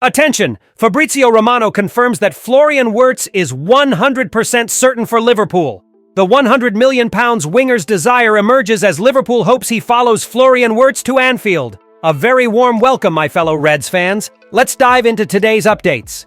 Attention! Fabrizio Romano confirms that Florian Wartz is 100% certain for Liverpool. The £100 million winger's desire emerges as Liverpool hopes he follows Florian Wartz to Anfield. A very warm welcome, my fellow Reds fans. Let's dive into today's updates.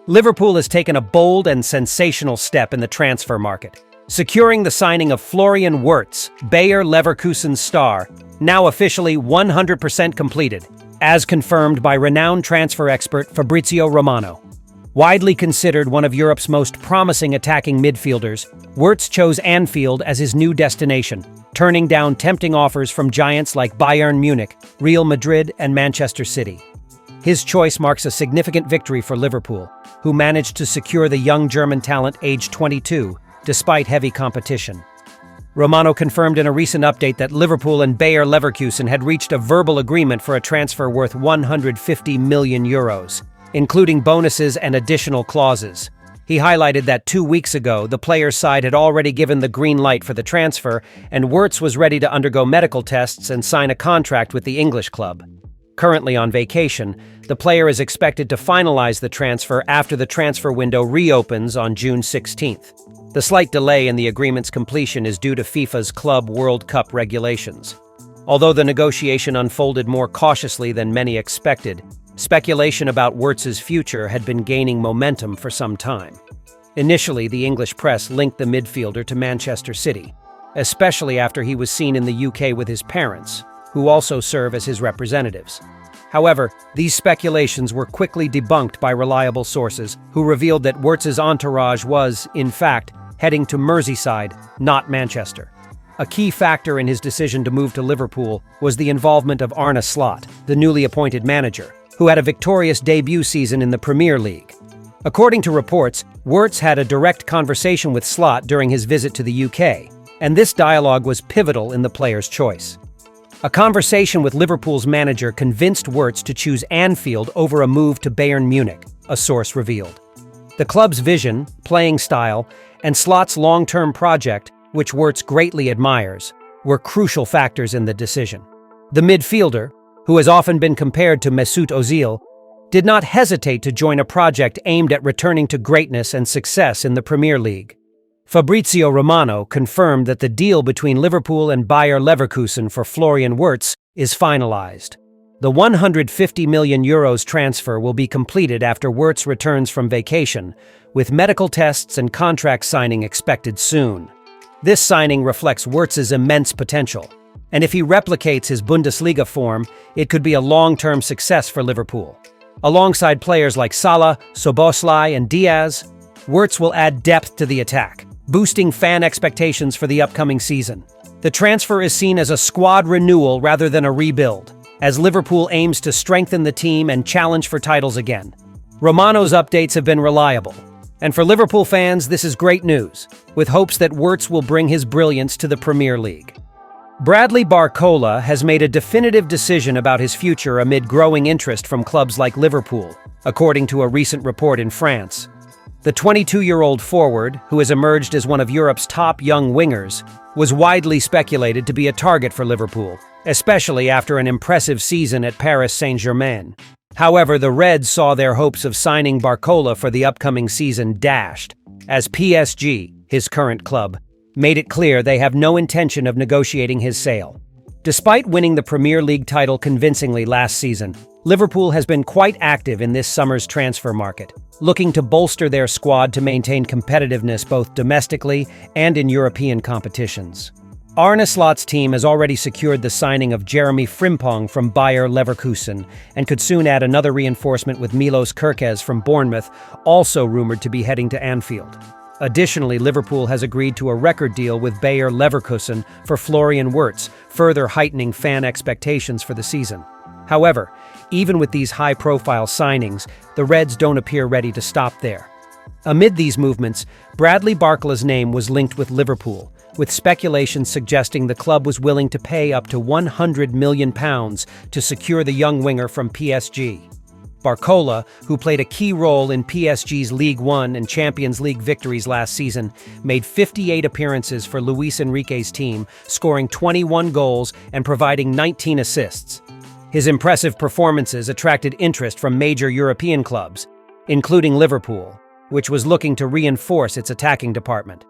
Liverpool has taken a bold and sensational step in the transfer market, securing the signing of Florian Wartz, Bayer Leverkusen's star, now officially 100% completed, as confirmed by renowned transfer expert Fabrizio Romano. Widely considered one of Europe's most promising attacking midfielders, Wartz chose Anfield as his new destination, turning down tempting offers from giants like Bayern Munich, Real Madrid, and Manchester City. His choice marks a significant victory for Liverpool, who managed to secure the young German talent aged 22, despite heavy competition. Romano confirmed in a recent update that Liverpool and Bayer Leverkusen had reached a verbal agreement for a transfer worth €150 million, including bonuses and additional clauses. He highlighted that 2 weeks ago, the player's side had already given the green light for the transfer, and Wartz was ready to undergo medical tests and sign a contract with the English club. Currently on vacation, the player is expected to finalize the transfer after the transfer window reopens on June 16th. The slight delay in the agreement's completion is due to FIFA's Club World Cup regulations. Although the negotiation unfolded more cautiously than many expected, speculation about Wartz's future had been gaining momentum for some time. Initially, the English press linked the midfielder to Manchester City, especially after he was seen in the UK with his parents, who also serve as his representatives. However, these speculations were quickly debunked by reliable sources, who revealed that Wartz's entourage was, in fact, heading to Merseyside, not Manchester. A key factor in his decision to move to Liverpool was the involvement of Arne Slot, the newly appointed manager, who had a victorious debut season in the Premier League. According to reports, Wartz had a direct conversation with Slot during his visit to the UK, and this dialogue was pivotal in the player's choice. A conversation with Liverpool's manager convinced Wartz to choose Anfield over a move to Bayern Munich, a source revealed. The club's vision, playing style, and Slot's long-term project, which Wartz greatly admires, were crucial factors in the decision. The midfielder, who has often been compared to Mesut Ozil, did not hesitate to join a project aimed at returning to greatness and success in the Premier League. Fabrizio Romano confirmed that the deal between Liverpool and Bayer Leverkusen for Florian Wartz is finalized. The €150 million transfer will be completed after Wartz returns from vacation, with medical tests and contract signing expected soon. This signing reflects Wartz's immense potential, and if he replicates his Bundesliga form, it could be a long-term success for Liverpool. Alongside players like Salah, Szoboszlai, and Diaz, Wartz will add depth to the attack, boosting fan expectations for the upcoming season. The transfer is seen as a squad renewal rather than a rebuild, as Liverpool aims to strengthen the team and challenge for titles again. Romano's updates have been reliable, and for Liverpool fans, this is great news, with hopes that Wartz will bring his brilliance to the Premier League. Bradley Barcola has made a definitive decision about his future amid growing interest from clubs like Liverpool, according to a recent report in France. The 22-year-old forward, who has emerged as one of Europe's top young wingers, was widely speculated to be a target for Liverpool, especially after an impressive season at Paris Saint-Germain. However, the Reds saw their hopes of signing Barcola for the upcoming season dashed, as PSG, his current club, made it clear they have no intention of negotiating his sale. Despite winning the Premier League title convincingly last season, Liverpool has been quite active in this summer's transfer market, looking to bolster their squad to maintain competitiveness both domestically and in European competitions. Arne Slot's team has already secured the signing of Jeremy Frimpong from Bayer Leverkusen and could soon add another reinforcement with Milos Kerkez from Bournemouth, also rumored to be heading to Anfield. Additionally, Liverpool has agreed to a record deal with Bayer Leverkusen for Florian Wartz, further heightening fan expectations for the season. However, even with these high-profile signings, the Reds don't appear ready to stop there. Amid these movements, Bradley Barcola's name was linked with Liverpool, with speculation suggesting the club was willing to pay up to £100 million to secure the young winger from PSG. Barcola, who played a key role in PSG's League One and Champions League victories last season, made 58 appearances for Luis Enrique's team, scoring 21 goals and providing 19 assists. His impressive performances attracted interest from major European clubs, including Liverpool, which was looking to reinforce its attacking department.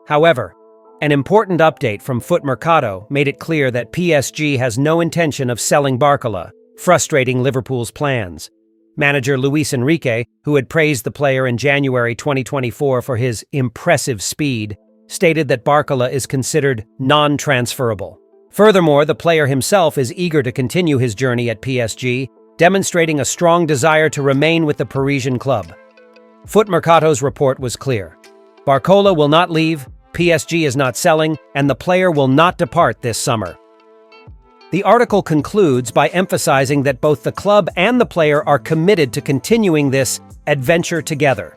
However, an important update from Foot Mercato made it clear that PSG has no intention of selling Barca, frustrating Liverpool's plans. Manager Luis Enrique, who had praised the player in January 2024 for his impressive speed, stated that Barca is considered non-transferable. Furthermore, the player himself is eager to continue his journey at PSG, demonstrating a strong desire to remain with the Parisian club. Foot Mercato's report was clear. Barca will not leave, PSG is not selling, and the player will not depart this summer. The article concludes by emphasizing that both the club and the player are committed to continuing this adventure together.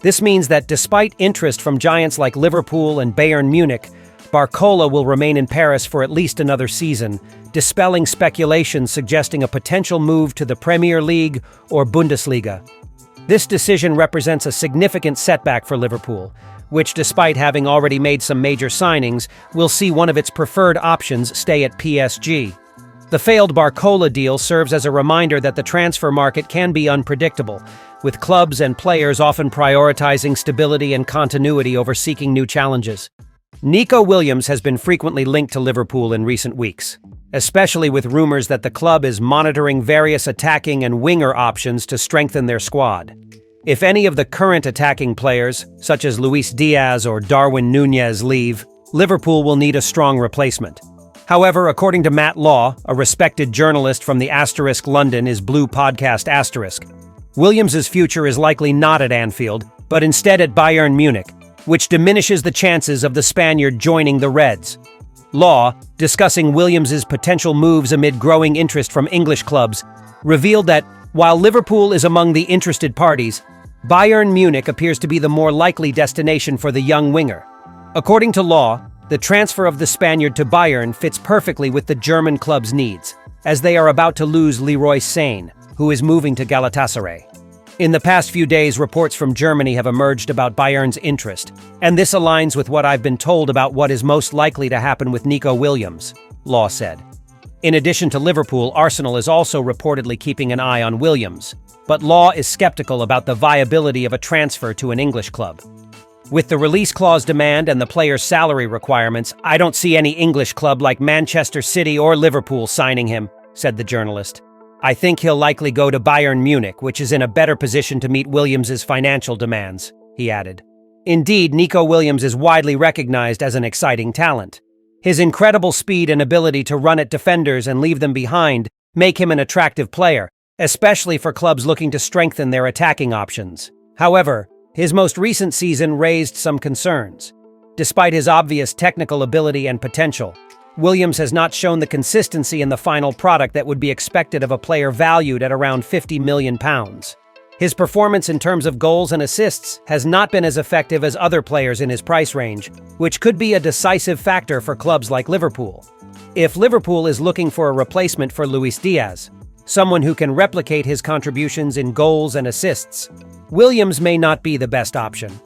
This means that despite interest from giants like Liverpool and Bayern Munich, Barca will remain in Paris for at least another season, dispelling speculation suggesting a potential move to the Premier League or Bundesliga. This decision represents a significant setback for Liverpool, which, despite having already made some major signings, will see one of its preferred options stay at PSG. The failed Barca deal serves as a reminder that the transfer market can be unpredictable, with clubs and players often prioritizing stability and continuity over seeking new challenges. Nico Williams has been frequently linked to Liverpool in recent weeks, especially with rumors that the club is monitoring various attacking and winger options to strengthen their squad. If any of the current attacking players, such as Luis Diaz or Darwin Núñez, leave, Liverpool will need a strong replacement. However, according to Matt Law, a respected journalist from the Asterisk London is Blue podcast Asterisk, Williams' future is likely not at Anfield, but instead at Bayern Munich, which diminishes the chances of the Spaniard joining the Reds. Law, discussing Williams' potential moves amid growing interest from English clubs, revealed that while Liverpool is among the interested parties, Bayern Munich appears to be the more likely destination for the young winger. According to Law, the transfer of the Spaniard to Bayern fits perfectly with the German club's needs, as they are about to lose Leroy Sane, who is moving to Galatasaray. In the past few days, reports from Germany have emerged about Bayern's interest, and this aligns with what I've been told about what is most likely to happen with Nico Williams, Law said. In addition to Liverpool, Arsenal is also reportedly keeping an eye on Williams, but Law is skeptical about the viability of a transfer to an English club. With the release clause demand and the player's salary requirements, I don't see any English club like Manchester City or Liverpool signing him, said the journalist. I think he'll likely go to Bayern Munich, which is in a better position to meet Williams' financial demands, he added. Indeed, Nico Williams is widely recognized as an exciting talent. His incredible speed and ability to run at defenders and leave them behind make him an attractive player, especially for clubs looking to strengthen their attacking options. However, his most recent season raised some concerns. Despite his obvious technical ability and potential, Williams has not shown the consistency in the final product that would be expected of a player valued at around £50 million. His performance in terms of goals and assists has not been as effective as other players in his price range, which could be a decisive factor for clubs like Liverpool. If Liverpool is looking for a replacement for Luis Diaz, someone who can replicate his contributions in goals and assists, Williams may not be the best option.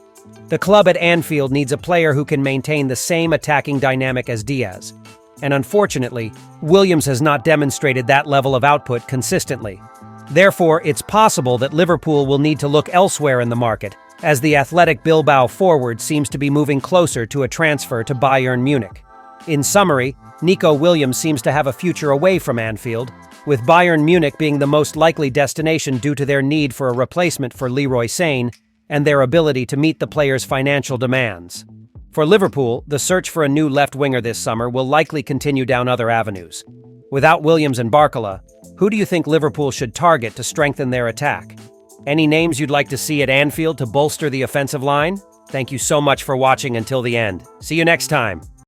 The club at Anfield needs a player who can maintain the same attacking dynamic as Diaz, and unfortunately, Williams has not demonstrated that level of output consistently. Therefore, it's possible that Liverpool will need to look elsewhere in the market, as the athletic Bilbao forward seems to be moving closer to a transfer to Bayern Munich. In summary, Nico Williams seems to have a future away from Anfield, with Bayern Munich being the most likely destination due to their need for a replacement for Leroy Sane and their ability to meet the player's financial demands. For Liverpool, the search for a new left winger this summer will likely continue down other avenues. Without Williams and Barca, who do you think Liverpool should target to strengthen their attack? Any names you'd like to see at Anfield to bolster the offensive line? Thank you so much for watching until the end. See you next time.